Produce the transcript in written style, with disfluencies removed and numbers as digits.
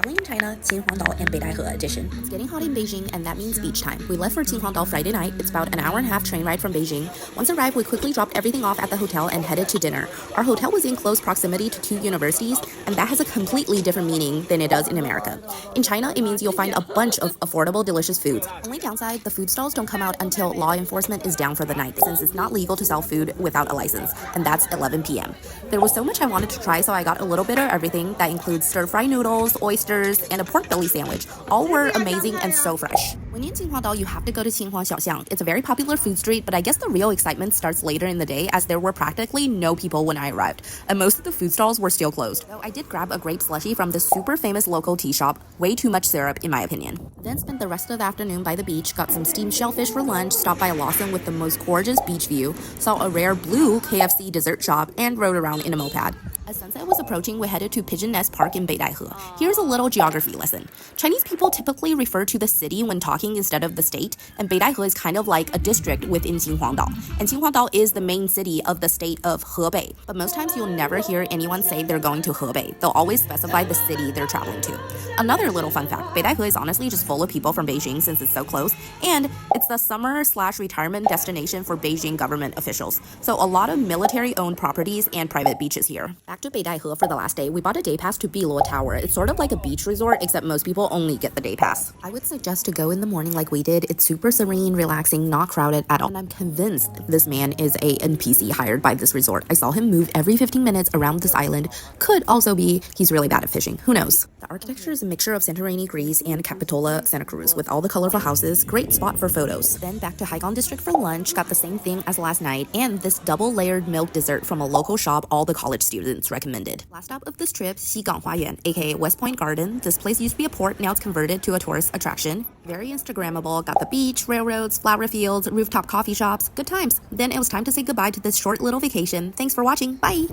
Traveling in China, Qinhuangdao and Beidaihe edition. It's getting hot in Beijing, and that means beach time. We left for Qinhuangdao Friday night. It's about an hour and a half train ride from Beijing. Once arrived, we quickly dropped everything off at the hotel and headed to dinner. Our hotel was in close proximity to 2 universities, and that has a completely different meaning than it does in America. In China, it means you'll find a bunch of affordable, delicious foods. Only downside, the food stalls don't come out until law enforcement is down for the night, since it's not legal to sell food without a license, and that's 11 p.m. There was so much I wanted to try, so I got a little bit of everything. That includes stir-fry noodles, oysters, and a pork belly sandwich. All were amazing and so fresh. When you're in Qinhuangdao, you have to go to Qinhuangxiaoxiang. It's a very popular food street, but I guess the real excitement starts later in the day, as there were practically no people when I arrived, and most of the food stalls were still closed. So I did grab a grape slushie from this super famous local tea shop. Way too much syrup, in my opinion. Then spent the rest of the afternoon by the beach, got some steamed shellfish for lunch, stopped by a Lawson with the most gorgeous beach view, saw a rare blue KFC dessert shop, and rode around in a moped. As sunset was approaching, we headed to Pigeon Nest Park in Beidaihe. Here's a little geography lesson. Chinese people typically refer to the city when talking instead of the state, and Beidaihe is kind of like a district within Qinhuangdao. And Qinhuangdao is the main city of the state of Hebei. But most times you'll never hear anyone say they're going to Hebei. They'll always specify the city they're traveling to. Another little fun fact, Beidaihe is honestly just full of people from Beijing since it's so close, and it's the summer/retirement destination for Beijing government officials. So a lot of military-owned properties and private beaches here. Back to Beidaihe for the last day, we bought a day pass to Biluo Tower. It's sort of like a beach resort, except most people only get the day pass. I would suggest to go in the morning like we did. It's super serene, relaxing, not crowded at all. And I'm convinced this man is a NPC hired by this resort. I saw him move every 15 minutes around this island. Could also be he's really bad at fishing. Who knows? The architecture is a mixture of Santorini, Greece, and Capitola, Santa Cruz, with all the colorful houses. Great spot for photos. Then back to Haigang District for lunch. Got the same thing as last night, and this double-layered milk dessert from a local shop all the college students recommended. Last stop of this trip, Xigang Huayuan, aka West Point Garden. This place used to be a port, now it's converted to a tourist attraction. Very Instagrammable, got the beach, railroads, flower fields, rooftop coffee shops, good times. Then it was time to say goodbye to this short little vacation. Thanks for watching, bye!